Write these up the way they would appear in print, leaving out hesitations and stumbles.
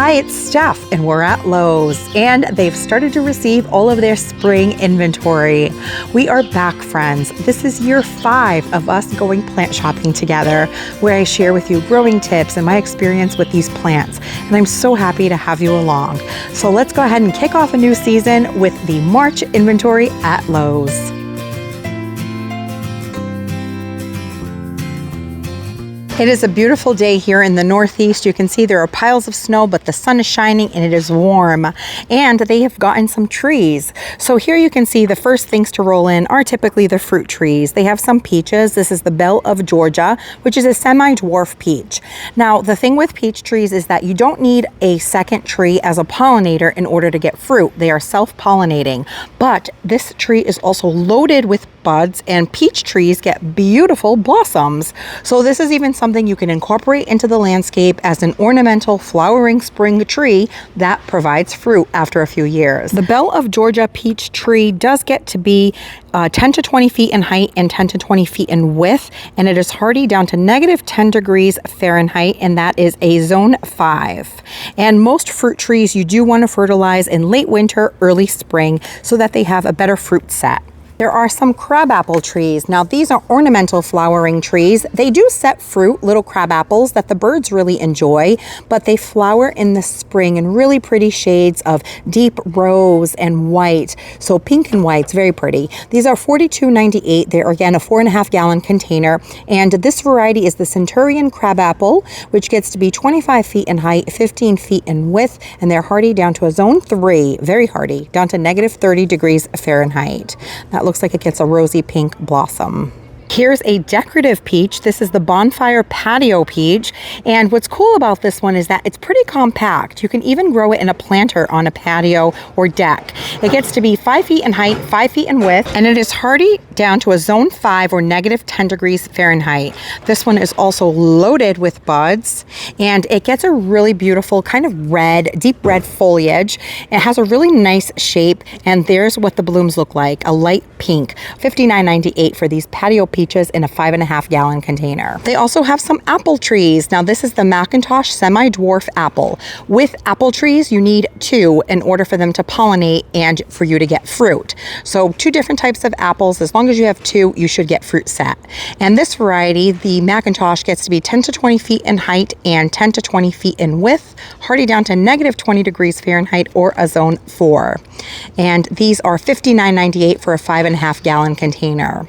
Hi, it's Steph, and we're at Lowe's, and they've started to receive all of their spring inventory. We are back, friends. This is year 5 of us going plant shopping together, where I share with you growing tips and my experience with these plants, and I'm so happy to have you along. So let's go ahead and kick off a new season with the March inventory at Lowe's. It is a beautiful day here in the Northeast. You can see there are piles of snow, but the sun is shining and it is warm. And they have gotten some trees. So here you can see the first things to roll in are typically the fruit trees. They have some peaches. This is the Belle of Georgia, which is a semi-dwarf peach. Now, the thing with peach trees is that you don't need a second tree as a pollinator in order to get fruit. They are self-pollinating. But this tree is also loaded with buds, and peach trees get beautiful blossoms. So this is even something you can incorporate into the landscape as an ornamental flowering spring tree that provides fruit after a few years. The Belle of Georgia peach tree does get to be 10 to 20 feet in height and 10 to 20 feet in width, and it is hardy down to -10 degrees Fahrenheit, and that is a zone 5. And most fruit trees you do want to fertilize in late winter, early spring, so that they have a better fruit set. There are some crabapple trees. Now, these are ornamental flowering trees. They do set fruit, little crabapples that the birds really enjoy, but they flower in the spring in really pretty shades of deep rose and white. So pink and white's very pretty. These are $42.98. They're again a 4.5 gallon container. And this variety is the Centurion crabapple, which gets to be 25 feet in height, 15 feet in width, and they're hardy down to a zone 3, very hardy, down to -30 degrees Fahrenheit. That looks like it gets a rosy pink blossom. Here's a decorative peach. This is the Bonfire Patio Peach. And what's cool about this one is that it's pretty compact. You can even grow it in a planter on a patio or deck. It gets to be 5 feet in height, 5 feet in width, and it is hardy down to a zone 5 or -10 degrees Fahrenheit. This one is also loaded with buds, and it gets a really beautiful kind of red, deep red foliage. It has a really nice shape, and there's what the blooms look like, a light pink. $59.98 for these patio peaches in a 5.5 gallon container. They also have some apple trees. Now, this is the McIntosh semi-dwarf apple. With apple trees, you need 2 in order for them to pollinate and for you to get fruit. So 2 different types of apples. As long as you have 2, you should get fruit set. And this variety, the McIntosh, gets to be 10 to 20 feet in height and 10 to 20 feet in width, hardy down to -20 degrees Fahrenheit or a zone 4. And these are $59.98 for a 5.5 gallon container.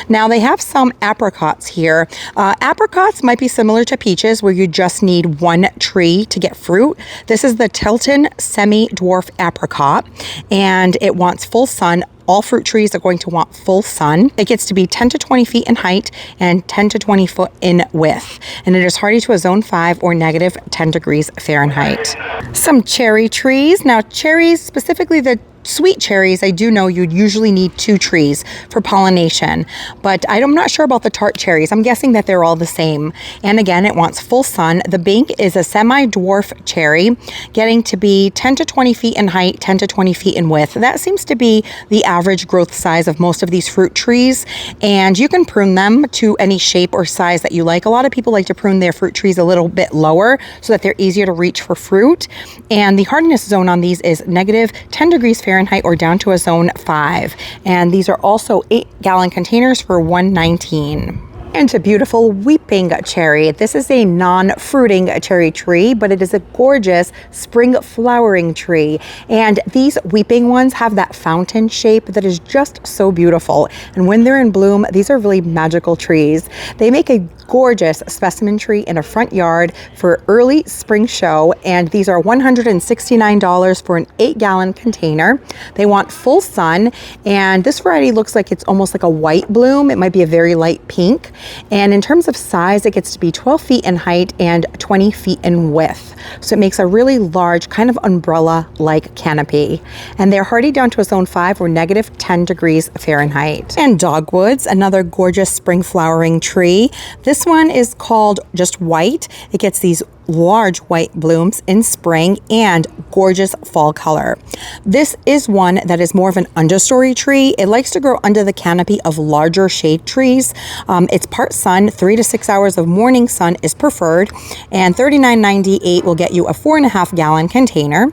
Now, they have some apricots here. Apricots might be similar to peaches, where you just need 1 tree to get fruit. This is the Tilton semi-dwarf apricot, and it wants full sun. All fruit trees are going to want full sun. It gets to be 10 to 20 feet in height and 10 to 20 foot in width. And it is hardy to a zone 5 or -10 degrees Fahrenheit. Some cherry trees. Now, cherries, specifically the sweet cherries, I do know you'd usually need 2 trees for pollination, but I'm not sure about the tart cherries. I'm guessing that they're all the same. And again, it wants full sun. The Bink is a semi-dwarf cherry, getting to be 10 to 20 feet in height, 10 to 20 feet in width. That seems to be the average growth size of most of these fruit trees, and you can prune them to any shape or size that you like. A lot of people like to prune their fruit trees a little bit lower so that they're easier to reach for fruit. And the hardiness zone on these is -10 degrees Fahrenheit or down to a zone 5. And these are also 8 gallon containers for $119. And a beautiful weeping cherry. This is a non-fruiting cherry tree, but it is a gorgeous spring flowering tree. And these weeping ones have that fountain shape that is just so beautiful. And when they're in bloom, these are really magical trees. They make a gorgeous specimen tree in a front yard for early spring show, and these are $169 for an 8 gallon container. They want full sun, and this variety looks like it's almost like a white bloom. It might be a very light pink. And in terms of size, it gets to be 12 feet in height and 20 feet in width. So it makes a really large kind of umbrella-like canopy. And they're hardy down to a zone 5 or -10 degrees Fahrenheit. And Dogwoods, another gorgeous spring flowering tree. This one is called just white. It gets these large white blooms in spring and gorgeous fall color. This is one that is more of an understory tree. It likes to grow under the canopy of larger shade trees. It's part sun, 3 to 6 hours of morning sun is preferred, and $39.98 will get you a 4.5-gallon container.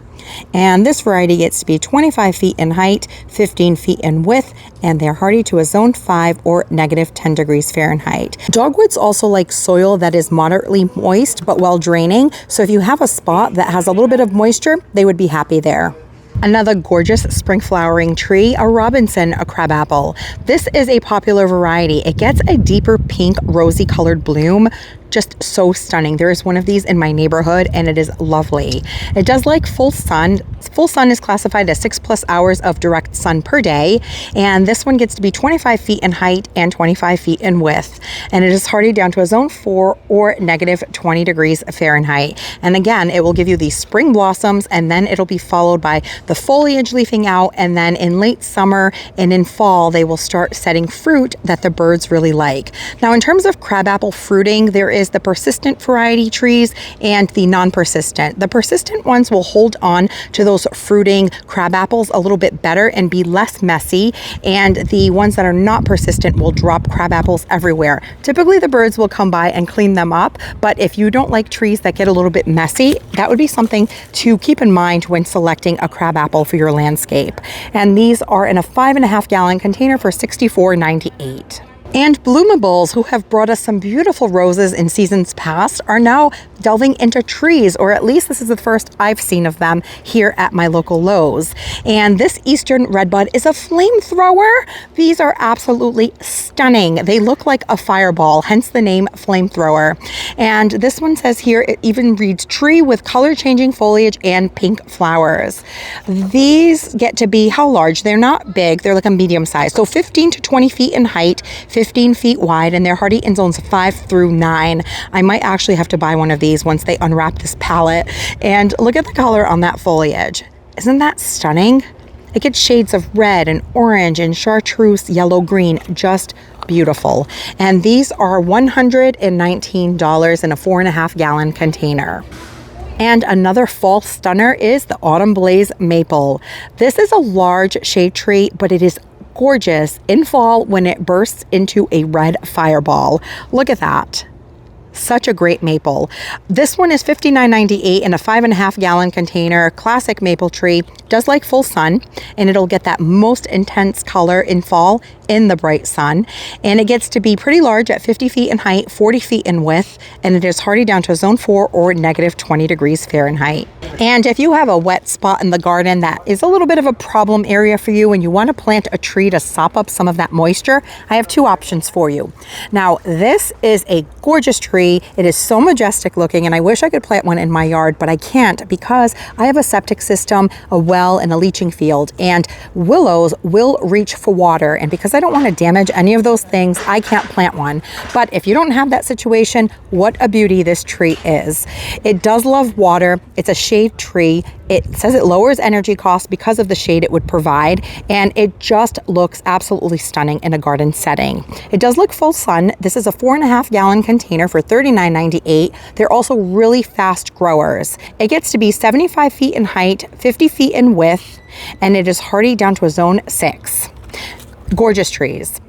And this variety gets to be 25 feet in height, 15 feet in width, and they're hardy to a zone 5 or negative 10 degrees Fahrenheit. Dogwoods also like soil that is moderately moist but well draining. So if you have a spot that has a little bit of moisture, they would be happy there. Another gorgeous spring flowering tree, a Robinson, a crabapple. This is a popular variety. It gets a deeper pink, rosy colored bloom. Just so stunning. There is one of these in my neighborhood and it is lovely. It does like full sun. Full sun is classified as 6+ hours of direct sun per day, and this one gets to be 25 feet in height and 25 feet in width, and it is hardy down to a zone 4 or negative 20 degrees Fahrenheit. And again, it will give you these spring blossoms, and then it'll be followed by the foliage leafing out, and then in late summer and in fall they will start setting fruit that the birds really like. Now in terms of crabapple fruiting, there is the persistent variety trees and the non-persistent. The persistent ones will hold on to those fruiting crab apples a little bit better and be less messy, and the ones that are not persistent will drop crab apples everywhere. Typically the birds will come by and clean them up, but if you don't like trees that get a little bit messy, that would be something to keep in mind when selecting a crab apple for your landscape. And these are in a 5.5-gallon container for $64.98. And bloomables, who have brought us some beautiful roses in seasons past, are now delving into trees, or at least this is the first I've seen of them here at my local Lowe's. And this eastern redbud is a flamethrower. These are absolutely stunning. They look like a fireball, hence the name flamethrower. And this one says here, it even reads tree with color changing foliage and pink flowers. These get to be how large? They're not big, they're like a medium size. So 15 to 20 feet in height, 15 feet wide, and they're hardy in zones 5 through 9. I might actually have to buy one of these once they unwrap this palette. And look at the color on that foliage. Isn't that stunning? It gets shades of red and orange and chartreuse, yellow, green, just beautiful. And these are $119 in a 4.5-gallon container. And another fall stunner is the Autumn Blaze Maple. This is a large shade tree, but it is gorgeous in fall when it bursts into a red fireball. Look at that. Such a great maple. This one is $59.98 in a 5.5-gallon container. Classic maple tree. Does like full sun, and it'll get that most intense color in fall in the bright sun. And it gets to be pretty large at 50 feet in height, 40 feet in width, and it is hardy down to zone 4 or negative 20 degrees Fahrenheit. And if you have a wet spot in the garden that is a little bit of a problem area for you and you want to plant a tree to sop up some of that moisture, I have 2 options for you. Now, this is a gorgeous tree. It is so majestic looking, and I wish I could plant one in my yard, but I can't because I have a septic system, a well, and a leaching field, and willows will reach for water, and because I don't want to damage any of those things, I can't plant one. But if you don't have that situation, what a beauty this tree is. It does love water. It's a shade tree. It says it lowers energy costs because of the shade it would provide, and it just looks absolutely stunning in a garden setting. It does look full sun. This is a 4.5-gallon container for $39.98. They're also really fast growers. It gets to be 75 feet in height, 50 feet in width, and it is hardy down to a zone 6. Gorgeous trees.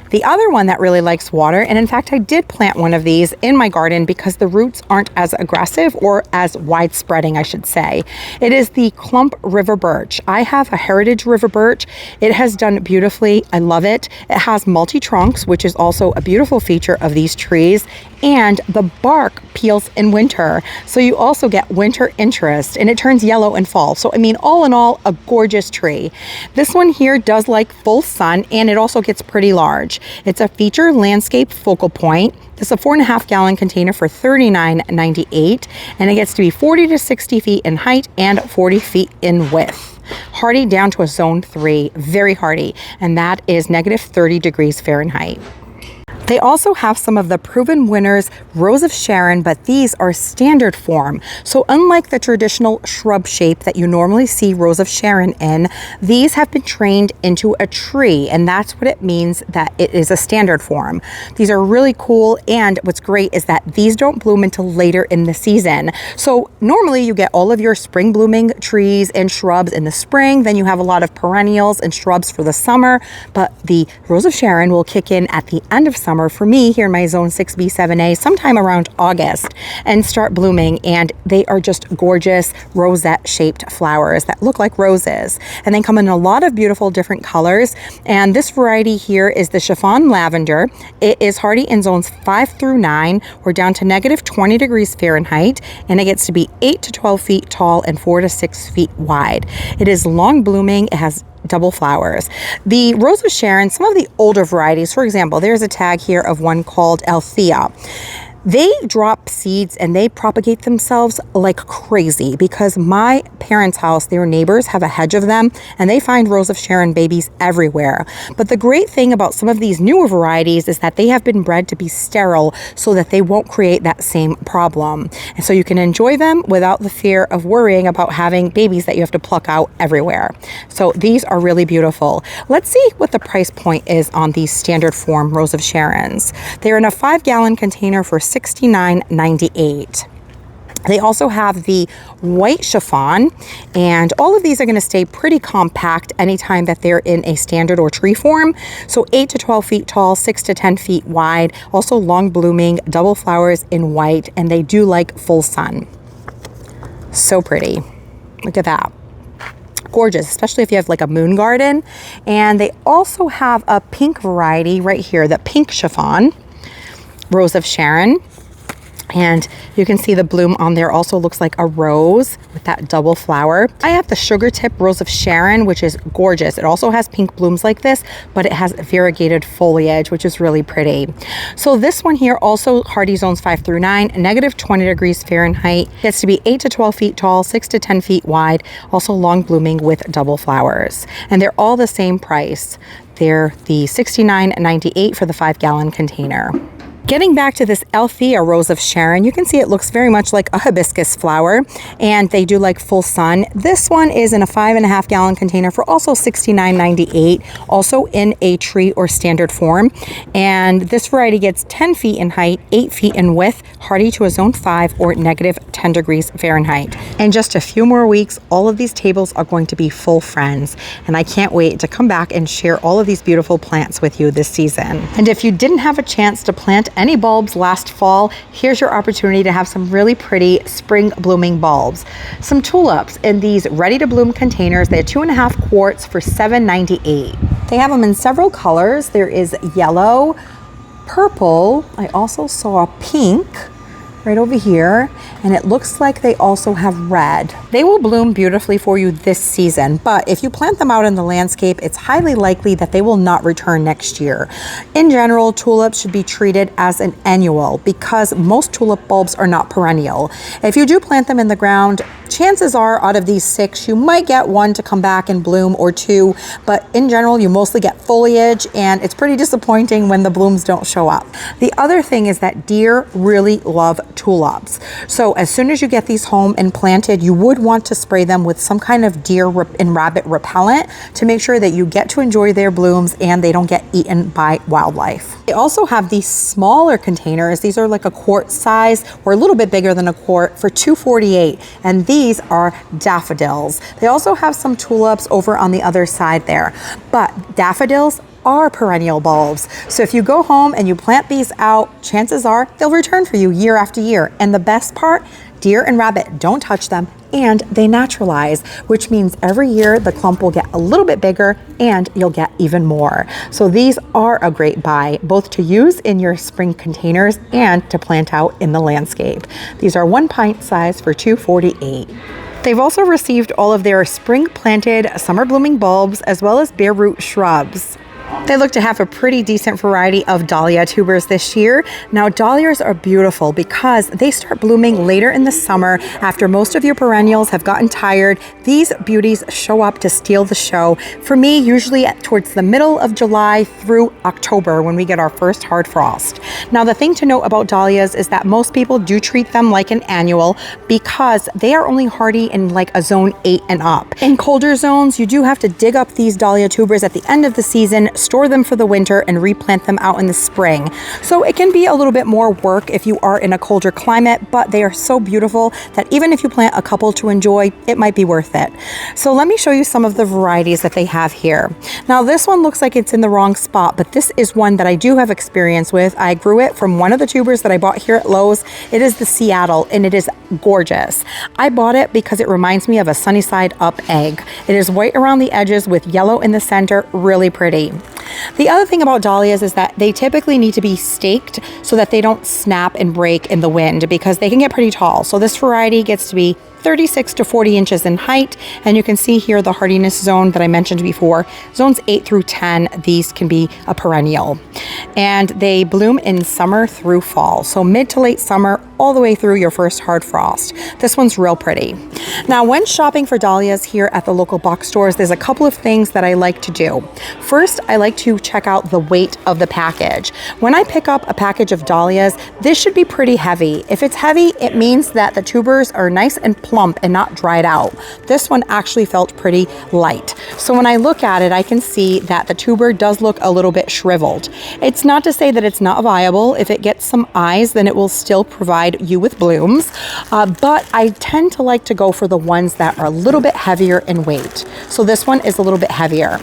The other one that really likes water, and in fact I did plant one of these in my garden because the roots aren't as aggressive or as widespreading, I should say. It is the clump river birch. I have a heritage river birch. It has done beautifully. I love it. It has multi-trunks, which is also a beautiful feature of these trees, and the bark peels in winter. So you also get winter interest, and it turns yellow in fall. So I mean, all in all, a gorgeous tree. This one here does like full sun, and it also gets pretty large. It's a feature landscape focal point. This is a 4.5-gallon container for $39.98, and it gets to be 40 to 60 feet in height and 40 feet in width. Hardy down to a zone 3, very hardy, and that is negative 30 degrees Fahrenheit. They also have some of the proven winners, Rose of Sharon, but these are standard form. So unlike the traditional shrub shape that you normally see Rose of Sharon in, these have been trained into a tree, and that's what it means that it is a standard form. These are really cool, and what's great is that these don't bloom until later in the season. So normally you get all of your spring blooming trees and shrubs in the spring, then you have a lot of perennials and shrubs for the summer, but the Rose of Sharon will kick in at the end of summer for me here in my zone 6B7A sometime around August and start blooming, and they are just gorgeous rosette shaped flowers that look like roses, and they come in a lot of beautiful different colors. And this variety here is the chiffon lavender. It is hardy in zones 5 through 9. We're down to -20 degrees Fahrenheit, and it gets to be 8 to 12 feet tall and 4 to 6 feet wide. It is long blooming. It has double flowers. The Rose of Sharon, some of the older varieties, for example, there's a tag here of one called Althea. They drop seeds and they propagate themselves like crazy, because my parents' house, their neighbors have a hedge of them, and they find Rose of Sharon babies everywhere. But the great thing about some of these newer varieties is that they have been bred to be sterile so that they won't create that same problem. And so you can enjoy them without the fear of worrying about having babies that you have to pluck out everywhere. So these are really beautiful. Let's see what the price point is on these standard form Rose of Sharons. They're in a 5-gallon container for $69.98. They also have the white chiffon, and all of these are going to stay pretty compact anytime that they're in a standard or tree form. So 8 to 12 feet tall, 6 to 10 feet wide, also long blooming, double flowers in white, and they do like full sun. So pretty. Look at that. Gorgeous, especially if you have like a moon garden. And they also have a pink variety right here, the pink chiffon Rose of Sharon, and you can see the bloom on there also looks like a rose with that double flower. I have the sugar tip Rose of Sharon, which is gorgeous. It also has pink blooms like this, but it has variegated foliage, which is really pretty. So this one here, also hardy zones 5 through 9, -20 degrees Fahrenheit, gets to be 8 to 12 feet tall, 6 to 10 feet wide, also long blooming with double flowers. And they're all the same price. They're the $69.98 for the 5-gallon container. Getting back to this Althea Rose of Sharon, you can see it looks very much like a hibiscus flower, and they do like full sun. This one is in a 5.5-gallon container for also $69.98, also in a tree or standard form. And this variety gets 10 feet in height, 8 feet in width, hardy to a zone 5 or -10 degrees Fahrenheit. In just a few more weeks, all of these tables are going to be full friends, and I can't wait to come back and share all of these beautiful plants with you this season. And if you didn't have a chance to plant any bulbs last fall, here's your opportunity to have some really pretty spring blooming bulbs. Some tulips in these ready to bloom containers. They're 2.5 quarts for $7.98. They have them in several colors. There is yellow, purple. I also saw pink right over here, and it looks like they also have red. They will bloom beautifully for you this season, but if you plant them out in the landscape, it's highly likely that they will not return next year. In general, tulips should be treated as an annual because most tulip bulbs are not perennial. If you do plant them in the ground, chances are out of these 6, you might get 1 to come back and bloom or 2, but in general, you mostly get foliage, and it's pretty disappointing when the blooms don't show up. The other thing is that deer really love tulips. So as soon as you get these home and planted, you would want to spray them with some kind of deer and rabbit repellent to make sure that you get to enjoy their blooms and they don't get eaten by wildlife. They also have these smaller containers. These are like a quart size or a little bit bigger than a quart for $2.48, and these are daffodils. They also have some tulips over on the other side there, but daffodils are perennial bulbs. So if you go home and you plant these out, chances are they'll return for you year after year. And the best part, deer and rabbit don't touch them, and they naturalize, which means every year the clump will get a little bit bigger and you'll get even more. So these are a great buy, both to use in your spring containers and to plant out in the landscape. These are 1 pint size for $2.48. They've also received all of their spring planted summer blooming bulbs as well as bare root shrubs. They look to have a pretty decent variety of dahlia tubers this year. Now, dahlias are beautiful because they start blooming later in the summer after most of your perennials have gotten tired. These beauties show up to steal the show. For me, usually towards the middle of July through October when we get our first hard frost. Now, the thing to note about dahlias is that most people do treat them like an annual because they are only hardy in like a zone 8 and up. In colder zones, you do have to dig up these dahlia tubers at the end of the season, store them for the winter, and replant them out in the spring. So it can be a little bit more work if you are in a colder climate, but they are so beautiful that even if you plant a couple to enjoy, it might be worth it. So let me show you some of the varieties that they have here. Now, this one looks like it's in the wrong spot, but this is one that I do have experience with. I grew it from one of the tubers that I bought here at Lowe's. It is the Seattle, and it is gorgeous. I bought it because it reminds me of a sunny side up egg. It is white around the edges with yellow in the center, really pretty. The other thing about dahlias is that they typically need to be staked so that they don't snap and break in the wind because they can get pretty tall. So this variety gets to be 36 to 40 inches in height, and you can see here the hardiness zone that I mentioned before. Zones 8 through 10, these can be a perennial. And they bloom in summer through fall, so mid to late summer all the way through your first hard frost. This one's real pretty. Now, when shopping for dahlias here at the local box stores, there's a couple of things that I like to do. First, I like to check out the weight of the package. When I pick up a package of dahlias, this should be pretty heavy. If it's heavy, it means that the tubers are nice and plump and not dried out. This one actually felt pretty light. So when I look at it, I can see that the tuber does look a little bit shriveled. It's not to say that it's not viable. If it gets some eyes, then it will still provide you with blooms. But I tend to like to go for the ones that are a little bit heavier in weight. So this one is a little bit heavier.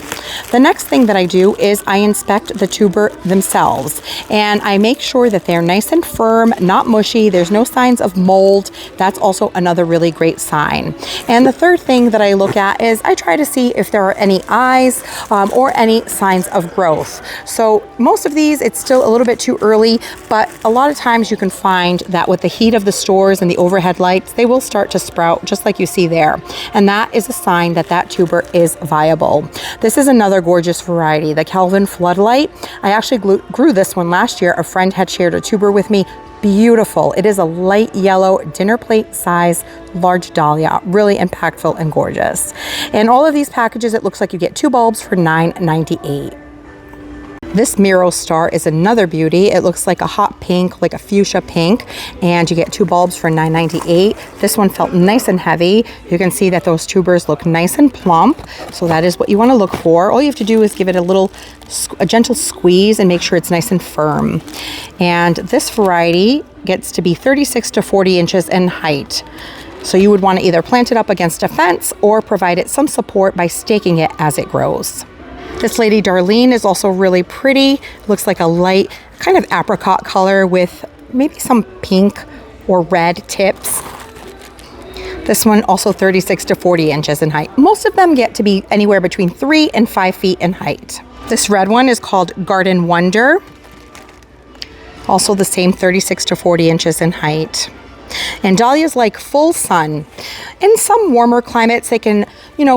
The next thing that I do is I inspect the tuber themselves, and I make sure that they're nice and firm, not mushy. There's no signs of mold. That's also another really great sign. And the third thing that I look at is I try to see if there are any eyes or any signs of growth. So most of these, it's still a little bit too early, but a lot of times you can find that with the heat of the stores and the overhead lights, they will start to sprout just like you see there. And that is a sign that that tuber is viable. This is another gorgeous variety, the Calvin Floodlight. I actually grew this one last year. A friend had shared a tuber with me. Beautiful. It is a light yellow dinner plate size large dahlia, really impactful and gorgeous. In all of these packages, it looks like you get 2 bulbs for $9.98. This Miro Star is another beauty. It looks like a hot pink, like a fuchsia pink, and you get 2 bulbs for $9.98. This one felt nice and heavy. You can see that those tubers look nice and plump, so that is what you want to look for. All you have to do is give it a gentle squeeze and make sure it's nice and firm. And this variety gets to be 36 to 40 inches in height. So you would want to either plant it up against a fence or provide it some support by staking it as it grows. This Lady Darlene is also really pretty. Looks like a light kind of apricot color with maybe some pink or red tips. This one also 36 to 40 inches in height. Most of them get to be anywhere between 3 and 5 feet in height. This red one is called Garden Wonder. Also the same 36 to 40 inches in height. And dahlias like full sun. In some warmer climates, they can,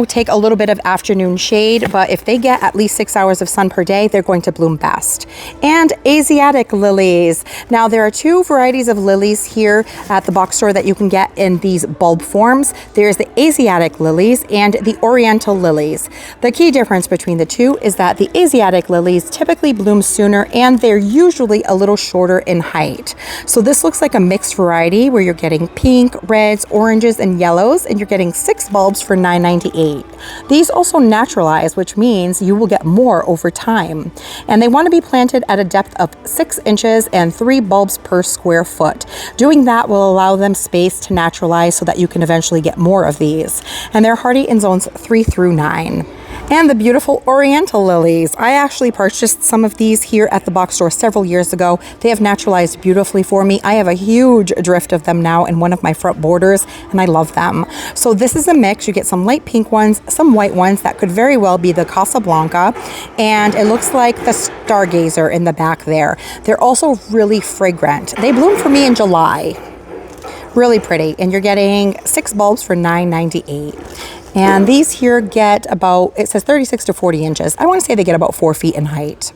take a little bit of afternoon shade, but if they get at least 6 hours of sun per day, they're going to bloom best. And Asiatic lilies. Now, there are 2 varieties of lilies here at the box store that you can get in these bulb forms. There's the Asiatic lilies and the oriental lilies. The key difference between the 2 is that the Asiatic lilies typically bloom sooner, and they're usually a little shorter in height. So this looks like a mixed variety where you're getting pink, reds, oranges, and yellows, and you're getting 6 bulbs for $9.98. These also naturalize, which means you will get more over time. And they want to be planted at a depth of 6 inches and 3 bulbs per square foot. Doing that will allow them space to naturalize so that you can eventually get more of these. And they're hardy in zones 3 through 9. And the beautiful oriental lilies. I actually purchased some of these here at the box store several years ago. They have naturalized beautifully for me. I have a huge drift of them now in one of my front borders, and I love them. So this is a mix. You get some light pink ones, some white ones that could very well be the Casablanca, and it looks like the Stargazer in the back there. They're also really fragrant. They bloom for me in July. Really pretty, and you're getting 6 bulbs for $9.98. And these here get about, it says 36 to 40 inches. I want to say they get about 4 feet in height.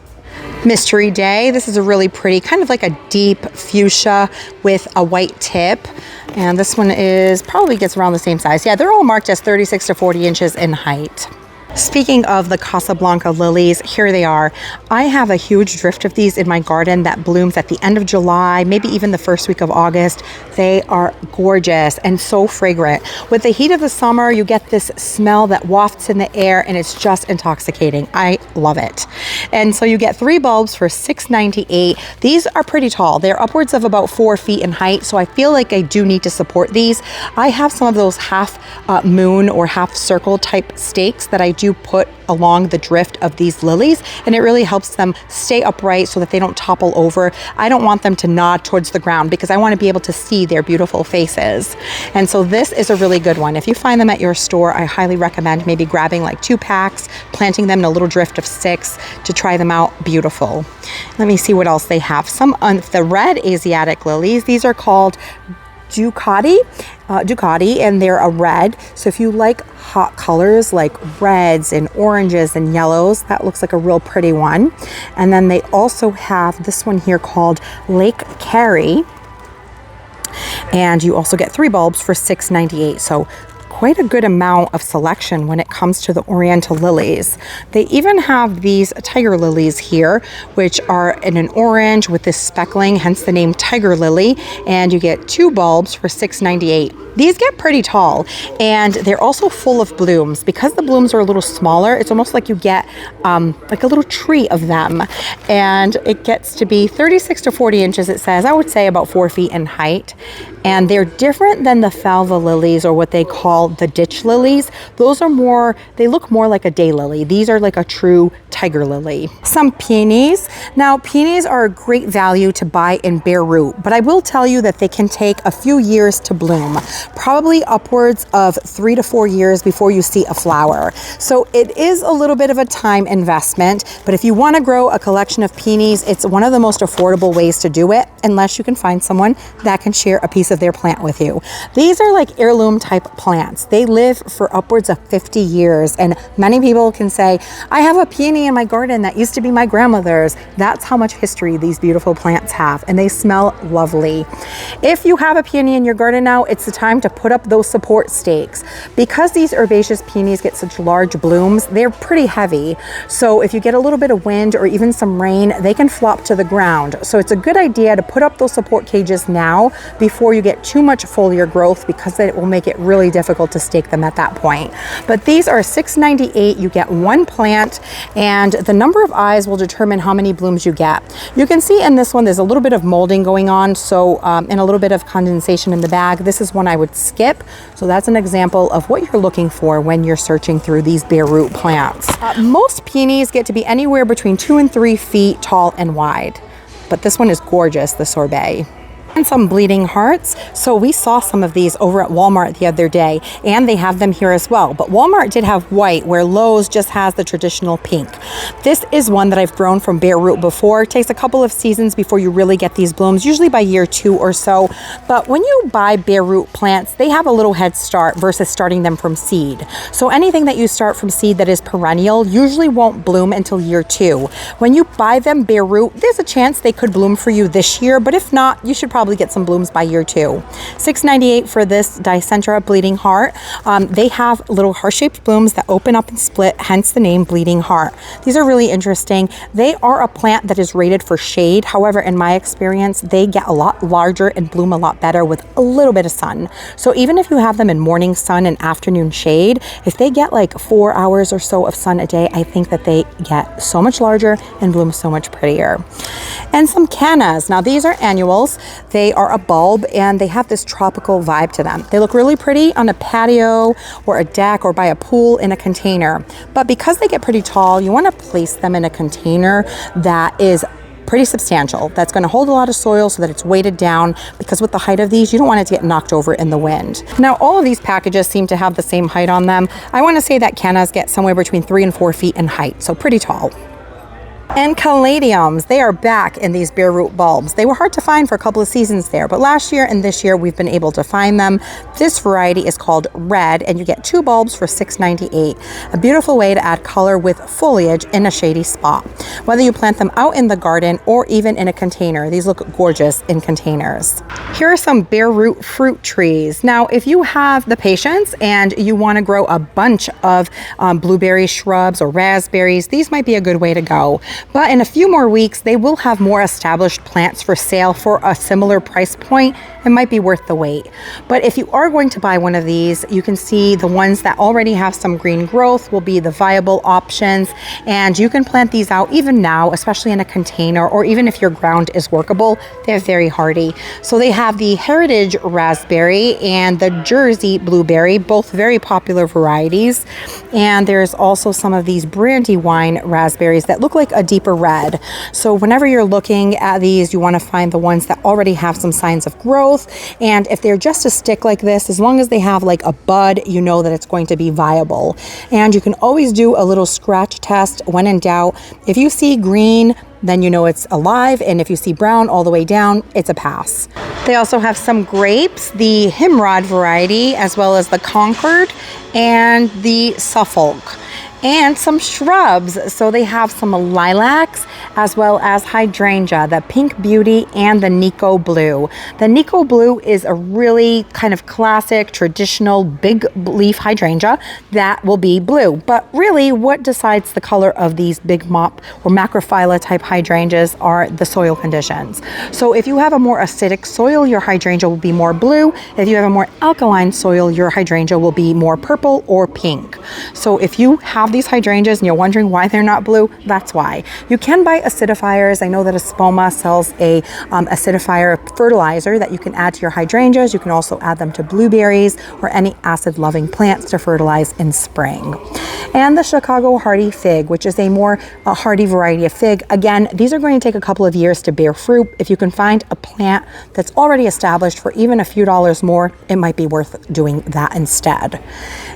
Mystery Day. This is a really pretty, kind of like a deep fuchsia with a white tip. And this one is, probably gets around the same size. Yeah, they're all marked as 36 to 40 inches in height. Speaking of the Casablanca lilies, here they are. I have a huge drift of these in my garden that blooms at the end of July, maybe even the first week of August. They are gorgeous and so fragrant. With the heat of the summer, you get this smell that wafts in the air and it's just intoxicating. I love it. And so you get 3 bulbs for $6.98. These are pretty tall. They're upwards of about 4 feet in height, so I feel like I do need to support these. I have some of those half moon or half circle type stakes that I do put along the drift of these lilies, and it really helps them stay upright so that they don't topple over. I don't want them to nod towards the ground because I want to be able to see their beautiful faces. And so this is a really good one. If you find them at your store, I highly recommend maybe grabbing like 2 packs, planting them in a little drift of 6 to try them out. Beautiful. Let me see what else they have. Some of the red Asiatic lilies, these are called Ducati, and they're a red. So if you like hot colors like reds and oranges and yellows, that looks like a real pretty one. And then they also have this one here called Lake Carey, and you also get 3 bulbs for $6.98. So quite a good amount of selection when it comes to the oriental lilies. They even have these tiger lilies here, which are in an orange with this speckling, hence the name tiger lily, and you get 2 bulbs for $6.98. These get pretty tall, and they're also full of blooms. Because the blooms are a little smaller, it's almost like you get like a little tree of them, and it gets to be 36 to 40 inches, it says. I would say about 4 feet in height. And they're different than the falva lilies, or what they call the ditch lilies. Those are more, they look more like a daylily. These are like a true tiger lily. Some peonies. Now, peonies are a great value to buy in bare root, but I will tell you that they can take a few years to bloom, probably upwards of 3 to 4 years before you see a flower. So it is a little bit of a time investment, but if you want to grow a collection of peonies, it's one of the most affordable ways to do it, unless you can find someone that can share a piece of their plant with you. These are like heirloom type plants. They live for upwards of 50 years, and many people can say, I have a peony in my garden that used to be my grandmother's. That's how much history these beautiful plants have, and they smell lovely. If you have a peony in your garden now, it's the time to put up those support stakes. Because these herbaceous peonies get such large blooms, they're pretty heavy. So if you get a little bit of wind or even some rain, they can flop to the ground. So it's a good idea to put up those support cages now before you get too much foliar growth, because it will make it really difficult to stake them at that point. But these are $6.98. You get 1 plant, and the number of eyes will determine how many blooms you get. You can see in this one there's a little bit of molding going on, so and a little bit of condensation in the bag. This is one I would skip. So that's an example of what you're looking for when you're searching through these bare root plants. Most peonies get to be anywhere between 2 and 3 feet tall and wide, but this one is gorgeous, the sorbet. And some bleeding hearts. So we saw some of these over at Walmart the other day, and they have them here as well. But Walmart did have white, where Lowe's just has the traditional pink. This is one that I've grown from bare root before. It takes a couple of seasons before you really get these blooms, usually by year 2 or so. But when you buy bare root plants, they have a little head start versus starting them from seed. So anything that you start from seed that is perennial usually won't bloom until year 2. When you buy them bare root, there's a chance they could bloom for you this year, but if not, you should probably get some blooms by year 2. $6.98 for this Dicentra bleeding heart. They have little heart-shaped blooms that open up and split, hence the name bleeding heart. These are really interesting. They are a plant that is rated for shade. However, in my experience, they get a lot larger and bloom a lot better with a little bit of sun. So even if you have them in morning sun and afternoon shade, if they get like 4 hours or so of sun a day, I think that they get so much larger and bloom so much prettier. And some cannas. Now these are annuals. They are a bulb, and they have this tropical vibe to them. They look really pretty on a patio or a deck or by a pool in a container. But because they get pretty tall, you want to place them in a container that is pretty substantial, that's going to hold a lot of soil so that it's weighted down, because with the height of these, you don't want it to get knocked over in the wind. Now, all of these packages seem to have the same height on them. I want to say that cannas get somewhere between 3 and 4 feet in height, so pretty tall. And caladiums, they are back in these bare root bulbs. They were hard to find for a couple of seasons there, but last year and this year we've been able to find them. This variety is called Red, and you get 2 bulbs for $6.98. A beautiful way to add color with foliage in a shady spot. Whether you plant them out in the garden or even in a container, these look gorgeous in containers. Here are some bare root fruit trees. Now, if you have the patience and you want to grow a bunch of blueberry shrubs or raspberries, these might be a good way to go. But in a few more weeks, they will have more established plants for sale for a similar price point. It might be worth the wait. But if you are going to buy one of these, you can see the ones that already have some green growth will be the viable options. And you can plant these out even now, especially in a container, or even if your ground is workable. They're very hardy. So they have the Heritage Raspberry and the Jersey Blueberry, both very popular varieties. And there's also some of these Brandywine raspberries that look like a deeper red. So whenever you're looking at these, you want to find the ones that already have some signs of growth. And if they're just a stick like this, as long as they have like a bud, you know that it's going to be viable. And you can always do a little scratch test when in doubt. If you see green, then you know it's alive, and if you see brown all the way down, it's a pass. They also have some grapes, the Himrod variety, as well as the Concord and the Suffolk, and some shrubs. So they have some lilacs as well as hydrangea, the Pink Beauty and the Nico Blue. The Nico Blue is a really kind of classic, traditional big leaf hydrangea that will be blue. But really, what decides the color of these big mop or macrophylla type hydrangeas are the soil conditions. So if you have a more acidic soil, your hydrangea will be more blue. If you have a more alkaline soil, your hydrangea will be more purple or pink. So if you have these hydrangeas and you're wondering why they're not blue, that's why. You can buy acidifiers. I know that Astilbe sells a acidifier fertilizer that you can add to your hydrangeas. You can also add them to blueberries or any acid-loving plants to fertilize in spring. And the Chicago hardy fig, which is a more hardy variety of fig. Again, these are going to take a couple of years to bear fruit. If you can find a plant that's already established for even a few dollars more, it might be worth doing that instead.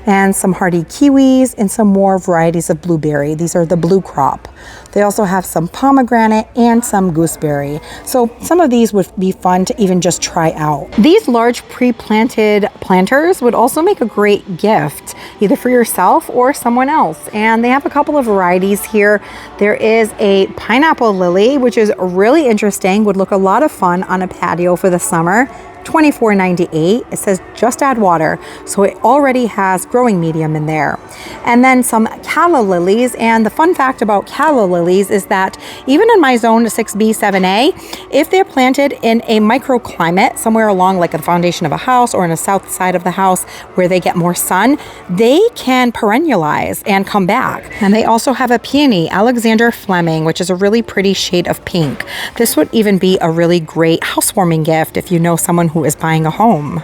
And some hardy kiwis and some more varieties of blueberry. These are the blue crop. They also have some pomegranate and some gooseberry. So some of these would be fun to even just try out. These large pre-planted planters would also make a great gift, either for yourself or someone else. And they have a couple of varieties here. There is a pineapple lily, which is really interesting, would look a lot of fun on a patio for the summer. $24.98. It says just add water, so it already has growing medium in there. And then some calla lilies, and the fun fact about calla lilies is that even in my zone 6B, 7A, if they're planted in a microclimate somewhere along like the foundation of a house or in a south side of the house where they get more sun, they can perennialize and come back. And they also have a peony, Alexander Fleming, which is a really pretty shade of pink. This would even be a really great housewarming gift if you know someone who is buying a home.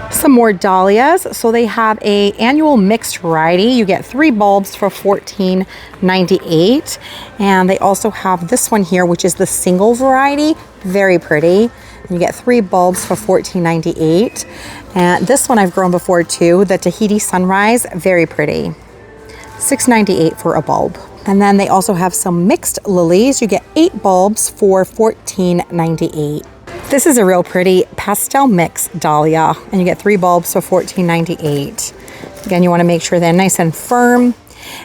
Some more dahlias. So they have a annual mixed variety. You get 3 bulbs for $14.98. And they also have this one here, which is the single variety. Very pretty. And you get 3 bulbs for $14.98. And this one I've grown before too, the Tahiti Sunrise. Very pretty. $6.98 for a bulb. And then they also have some mixed lilies. You get 8 bulbs for $14.98. This is a real pretty pastel mix dahlia, and you get 3 bulbs for $14.98. Again, you want to make sure they're nice and firm.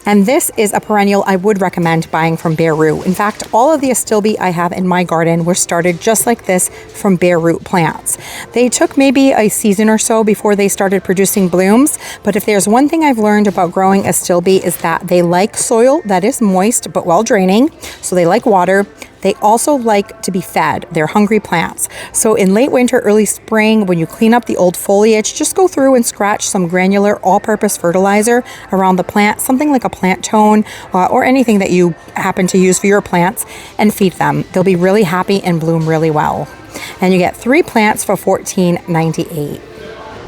And this is a perennial I would recommend buying from bare root. In fact, all of the Astilbe I have in my garden were started just like this from bare root plants. They took maybe a season or so before they started producing blooms, but if there's one thing I've learned about growing Astilbe is that they like soil that is moist but well draining, so they like water. They also like to be fed. They're hungry plants. So in late winter, early spring, when you clean up the old foliage, just go through and scratch some granular all-purpose fertilizer around the plant, something like a plant tone or anything that you happen to use for your plants, and feed them. They'll be really happy and bloom really well. And you get 3 plants for $14.98.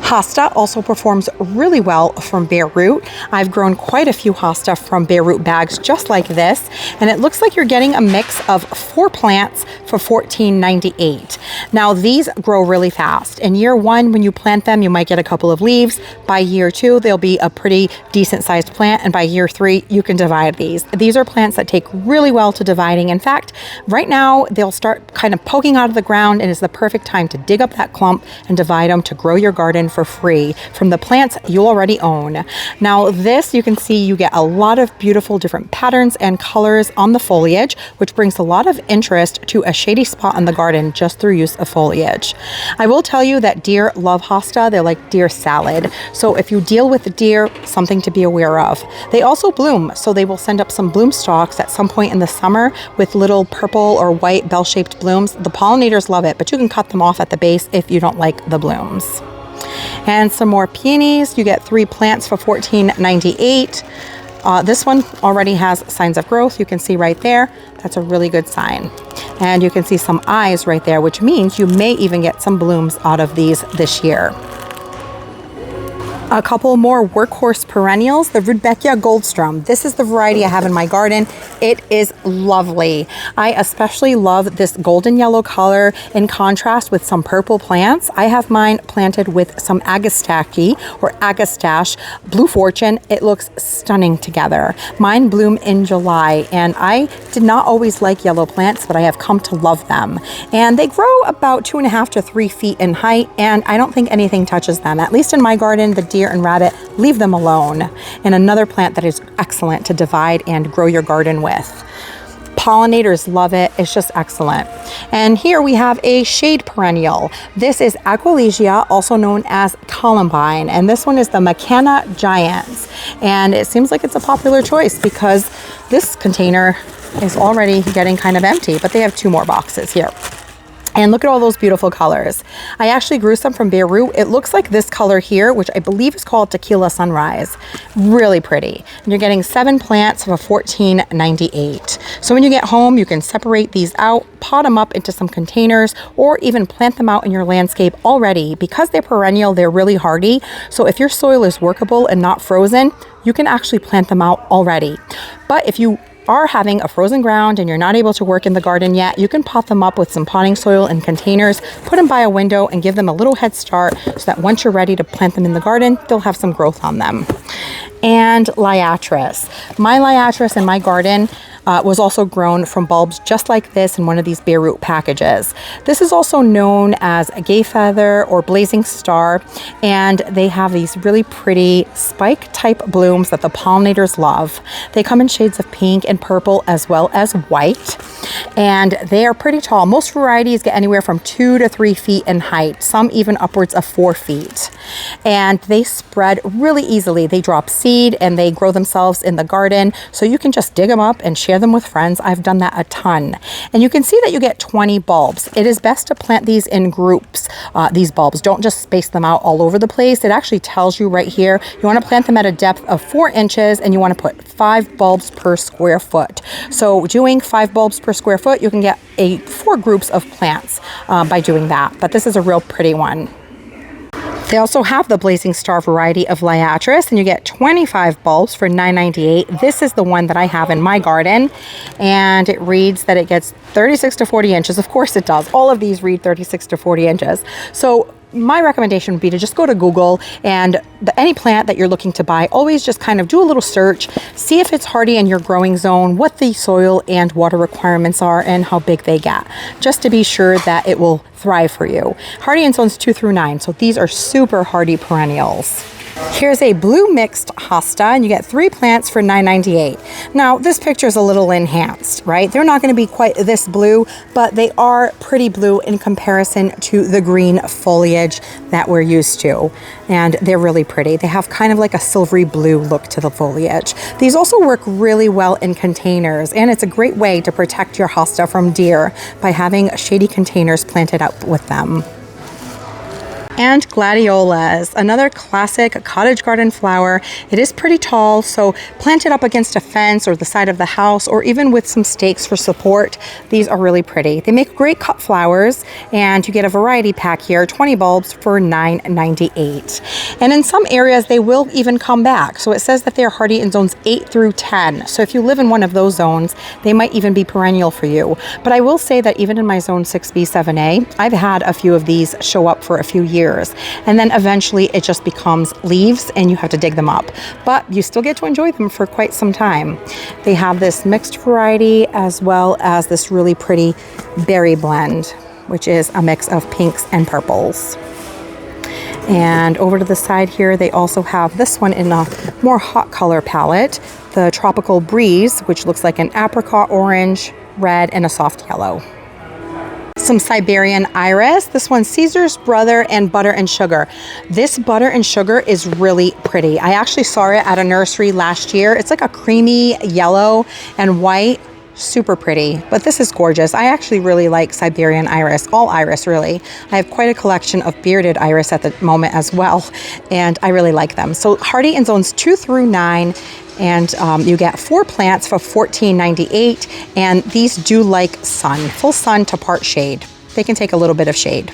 Hosta also performs really well from bare root. I've grown quite a few hosta from bare root bags just like this, and it looks like you're getting a mix of 4 plants for $14.98. Now these grow really fast. In year 1, when you plant them, you might get a couple of leaves. By year 2, they'll be a pretty decent sized plant, and by year 3, you can divide these. These are plants that take really well to dividing. In fact, right now they'll start kind of poking out of the ground, and it's the perfect time to dig up that clump and divide them to grow your garden for free from the plants you already own. Now this, you can see you get a lot of beautiful different patterns and colors on the foliage, which brings a lot of interest to a shady spot in the garden just through use of foliage. I will tell you that deer love hosta. They're like deer salad. So if you deal with the deer, something to be aware of. They also bloom, so they will send up some bloom stalks at some point in the summer with little purple or white bell-shaped blooms. The pollinators love it, but you can cut them off at the base if you don't like the blooms. And some more peonies. You get 3 plants for $14.98. This one already has signs of growth. You can see right there. That's a really good sign. And you can see some eyes right there, which means you may even get some blooms out of these this year. A couple more workhorse perennials, the Rudbeckia Goldstrom. This is the variety I have in my garden. It is lovely. I especially love this golden yellow color in contrast with some purple plants. I have mine planted with some Agastache or Agastache Blue Fortune. It looks stunning together. Mine bloom in July, and I did not always like yellow plants, but I have come to love them. And they grow about 2.5 to 3 feet in height, and I don't think anything touches them. At least in my garden, the deer and rabbit leave them alone. And another plant that is excellent to divide and grow your garden with. Pollinators love it. It's just excellent. And here we have a shade perennial. This is Aquilegia, also known as columbine, and this one is the McKenna Giants. And it seems like it's a popular choice because this container is already getting kind of empty, but they have 2 more boxes here. And look at all those beautiful colors. I actually grew some from bare root. It looks like this color here, which I believe is called Tequila Sunrise. Really pretty. And you're getting 7 plants for $14.98. So when you get home, you can separate these out, pot them up into some containers, or even plant them out in your landscape already. Because they're perennial, they're really hardy. So if your soil is workable and not frozen, you can actually plant them out already. But if you are having a frozen ground and you're not able to work in the garden yet, you can pot them up with some potting soil in containers, put them by a window and give them a little head start so that once you're ready to plant them in the garden, they'll have some growth on them. And liatris. My liatris in my garden was also grown from bulbs just like this in one of these bare root packages. This is also known as a gay feather or blazing star, and they have these really pretty spike type blooms that the pollinators love. They come in shades of pink and purple as well as white, and they are pretty tall. Most varieties get anywhere from 2 to 3 feet in height, some even upwards of 4 feet. And they spread really easily. They drop seed and they grow themselves in the garden, so you can just dig them up and share them with friends. I've done that a ton. And you can see that you get 20 bulbs. It is best to plant these in groups, these bulbs. Don't just space them out all over the place. It actually tells you right here, you want to plant them at a depth of 4 inches and you want to put 5 bulbs per square foot. So doing 5 bulbs per square foot, you can get 4 groups of plants by doing that. But this is a real pretty one. They also have the blazing star variety of liatris, and you get 25 bulbs for $9.98. This is the one that I have in my garden, and it reads that it gets 36 to 40 inches. Of course it does. All of these read 36 to 40 inches. So my recommendation would be to just go to Google, and any plant that you're looking to buy, always just kind of do a little search, see if it's hardy in your growing zone, what the soil and water requirements are, and how big they get, just to be sure that it will thrive for you. Hardy in zones 2 through 9, so these are super hardy perennials. Here's a blue mixed hosta, and you get 3 plants for $9.98. Now, this picture is a little enhanced, right? They're not going to be quite this blue, but they are pretty blue in comparison to the green foliage that we're used to. And they're really pretty. They have kind of like a silvery blue look to the foliage. These also work really well in containers, and it's a great way to protect your hosta from deer by having shady containers planted up with them. And Gladiolus, another classic cottage garden flower. It is pretty tall, so plant it up against a fence or the side of the house, or even with some stakes for support. These are really pretty. They make great cut flowers, and you get a variety pack here, 20 bulbs for $9.98. And in some areas, they will even come back. So it says that they are hardy in zones 8 through 10. So if you live in one of those zones, they might even be perennial for you. But I will say that even in my zone 6B, 7A, I've had a few of these show up for a few years. And then eventually it just becomes leaves and you have to dig them up. But you still get to enjoy them for quite some time. They have this mixed variety as well as this really pretty berry blend, which is a mix of pinks and purples. And over to the side here, they also have this one in a more hot color palette, the Tropical Breeze, which looks like an apricot orange, red, and a soft yellow. Some Siberian iris. This one's Caesar's Brother and Butter and Sugar. This Butter and Sugar is really pretty. I actually saw it at a nursery last year. It's like a creamy yellow and white. Super pretty, but this is gorgeous. I actually really like Siberian iris, all iris really. I have quite a collection of bearded iris at the moment as well, and I really like them. So hardy in zones 2 through 9, and you get 4 plants for $14.98, and these do like sun, full sun to part shade. They can take a little bit of shade.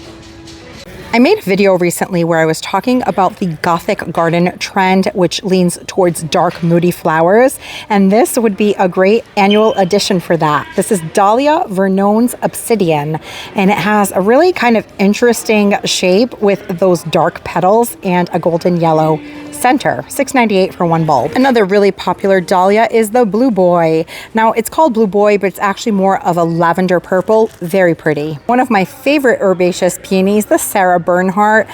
I made a video recently where I was talking about the Gothic garden trend, which leans towards dark, moody flowers, and this would be a great annual addition for that. This is Dahlia Vernon's Obsidian, and it has a really kind of interesting shape with those dark petals and a golden yellow center. $6.98 for 1 bulb. Another really popular dahlia is the Blue Boy. Now it's called Blue Boy, but it's actually more of a lavender purple. Very pretty. One of my favorite herbaceous peonies, the Sarah Bernhardt.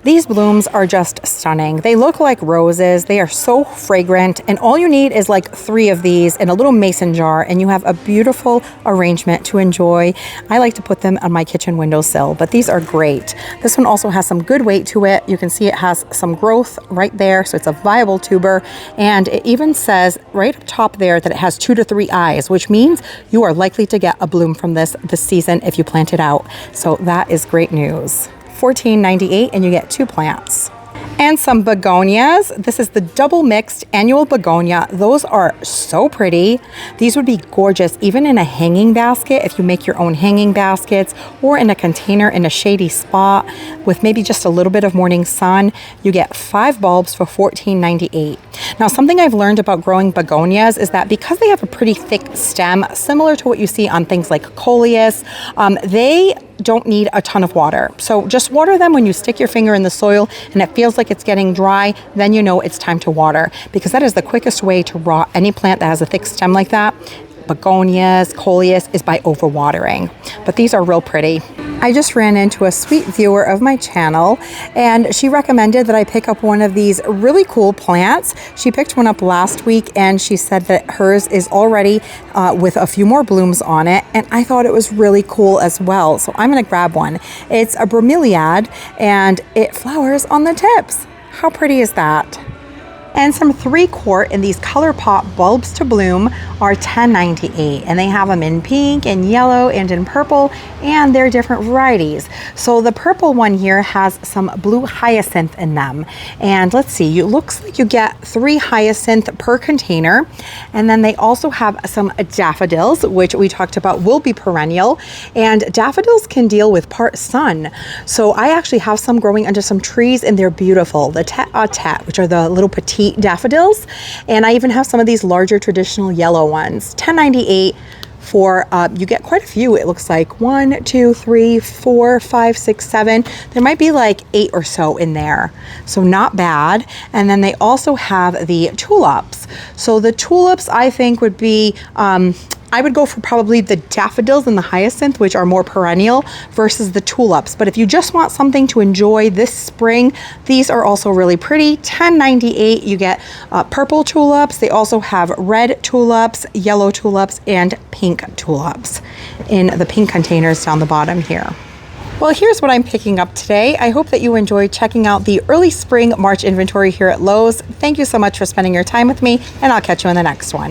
These blooms are just stunning. They look like roses. They are so fragrant, and all you need is like 3 of these in a little mason jar, and you have a beautiful arrangement to enjoy. I like to put them on my kitchen windowsill, but these are great. This one also has some good weight to it. You can see it has some growth right there, so it's a viable tuber, and it even says right up top there that it has 2 to 3 eyes, which means you are likely to get a bloom from this season if you plant it out. So that is great news. $14.98, and you get 2 plants. And some begonias. This is the double mixed annual begonia. Those are so pretty. These would be gorgeous even in a hanging basket if you make your own hanging baskets, or in a container in a shady spot with maybe just a little bit of morning sun. You get 5 bulbs for $14.98. Now, something I've learned about growing begonias is that because they have a pretty thick stem, similar to what you see on things like coleus, they don't need a ton of water. So just water them when you stick your finger in the soil and it feels like it's getting dry, then you know it's time to water, because that is the quickest way to rot any plant that has a thick stem like that. Begonias, coleus, is by overwatering. But these are real pretty. I just ran into a sweet viewer of my channel, and she recommended that I pick up one of these really cool plants. She picked one up last week, and she said that hers is already with a few more blooms on it, and I thought it was really cool as well. So I'm gonna grab one. It's a bromeliad, and it flowers on the tips. How pretty is that? And some 3-quart in these Color Pop bulbs to bloom are $10.98, and they have them in pink and yellow and in purple, and they're different varieties. So the purple one here has some blue hyacinth in them, and let's see, it looks like you get 3 hyacinth per container. And then they also have some daffodils, which we talked about will be perennial, and daffodils can deal with part sun. So I actually have some growing under some trees, and they're beautiful. The tete-a-tete, which are the little petite daffodils, and I even have some of these larger traditional yellow ones. $10.98 for you get quite a few. It looks like 1, 2, 3, 4, 5, 6, 7. There might be like 8 or so in there, so not bad. And then they also have the tulips. So the tulips, I think, would be I would go for probably the daffodils and the hyacinth, which are more perennial, versus the tulips. But if you just want something to enjoy this spring, these are also really pretty. $10.98, you get purple tulips. They also have red tulips, yellow tulips, and pink tulips in the pink containers down the bottom here. Well, here's what I'm picking up today. I hope that you enjoyed checking out the early spring March inventory here at Lowe's. Thank you so much for spending your time with me, and I'll catch you in the next one.